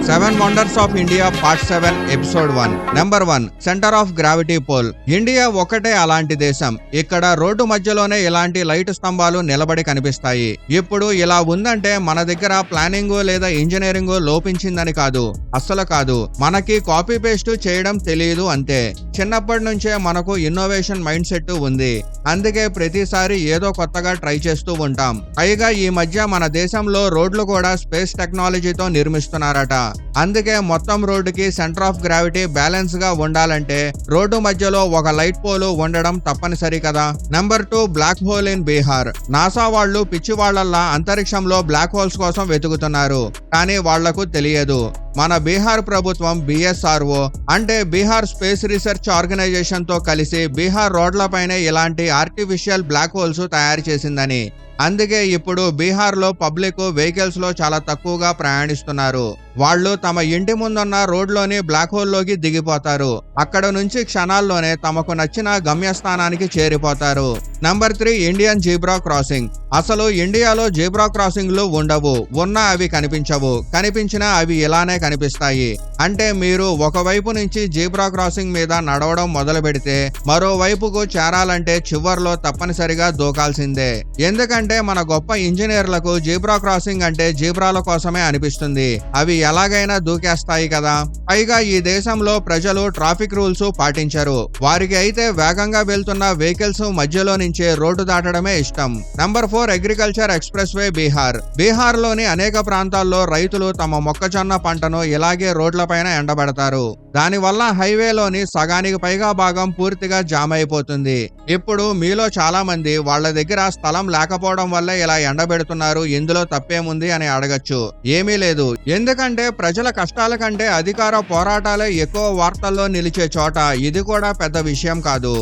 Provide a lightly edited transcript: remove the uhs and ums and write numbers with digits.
7 wonders of India part 7 episode 1. Number 1, centre of gravity pole. India ఒకటే అలాంటి దేశం. ఇక్కడ రోడ్డు మధ్యలోనే ఇలాంటి లైట్ స్తంభాలు నిలబడి కనిపిస్తాయి. ఇప్పుడు ఇలా ఉందంటే మన దగ్గర ప్లానింగ్ లేదా ఇంజనీరింగ్ లోపించిందని కాదు, అస్సలు కాదు. మనకి కాపీ పేస్ట్ చేయడం తెలియదు అంతే. చిన్నప్పటి నుంచే మనకు ఇన్నోవేషన్ మైండ్ సెట్ ఉంది. అందుకే ప్రతిసారి ఏదో కొత్తగా ట్రై చేస్తూ ఉంటాం. పైగా ఈ మధ్య మన దేశంలో రోడ్లు కూడా స్పేస్ టెక్నాలజీతో నిర్మిస్తున్నారట. అందుకే మొత్తం రోడ్డుకి సెంటర్ ఆఫ్ గ్రావిటీ బ్యాలెన్స్ గా ఉండాలంటే రోడ్డు మధ్యలో ఒక లైట్ పోల్ ఉండడం తప్పనిసరి కదా. Number 2, black hole in Bihar. NASA వాళ్ళు పిచ్చి వాళ్లల్లా అంతరిక్షంలో బ్లాక్ హోల్స్ కోసం వెతుకుతున్నారు. కానీ వాళ్లకు తెలియదు, మన బీహార్ ప్రభుత్వం BSRO అంటే బీహార్ స్పేస్ రీసెర్చ్ ఆర్గనైజేషన్ తో కలిసి బీహార్ రోడ్లపైనే ఇలాంటి ఆర్టిఫిషియల్ బ్లాక్ హోల్స్ తయారు చేసిందని. అందుకే ఇప్పుడు బీహార్ లో పబ్లిక్ వెహికల్స్ లో చాలా తక్కువగా ప్రయాణిస్తున్నారు. వాళ్ళు తమ ఇంటి ముందున్న రోడ్లోని బ్లాక్ హోల్ లోకి దిగిపోతారు. అక్కడ నుంచి క్షణాల్లోనే తమకు నచ్చిన గమ్యస్థానానికి చేరిపోతారు. Number 3, Indian zebra crossing. అసలు ఇండియాలో జీబ్రా క్రాసింగ్లు ఉండవు. ఉన్నా అవి కనిపించవు. కనిపించినా అవి ఇలానే కనిపిస్తాయి. అంటే మీరు ఒకవైపు నుంచి జీబ్రా క్రాసింగ్ మీద నడవడం మొదలు పెడితే మరోవైపుకు చేరాలంటే చివర్లో తప్పనిసరిగా దూకాల్సిందే. ఎందుకంటే మన గొప్ప ఇంజనీర్లకు జీబ్రా క్రాసింగ్ అంటే జీబ్రాల కోసమే అనిపిస్తుంది. అవి ఎలాగైనా దూకేస్తాయి కదా. పైగా ఈ దేశంలో ప్రజలు ట్రాఫిక్ రూల్స్ పాటించరు. వారికి అయితే వేగంగా వెళ్తున్న వెహికల్స్ మధ్యలో నుంచే రోడ్డు దాటడమే ఇష్టం. Number 4, agriculture express way Bihar. Bihar లోని అనేక ప్రాంతాల్లో రైతులు తమ మొక్కజొన్న పంటను ఇలాగే రోడ్లపైన ఎండబెడతారు. దానివల్ల హైవేలోని సగానికి పైగా భాగం పూర్తిగా జామ్ అయిపోతుంది. ఇప్పుడు మీలో చాలా మంది వాళ్ళ దగ్గర స్థలం లేకపోవడం వల్ల ఇలా ఎండబెడుతున్నారు, ఇందులో తప్పేముంది అని అడగచ్చు. ఏమీ లేదు. ఎందుకంటే ప్రజల కష్టాల కంటే అధికార పోరాటాలే ఎక్కువ వార్తల్లో నిలిచే చోట ఇది కూడా పెద్ద విషయం కాదు.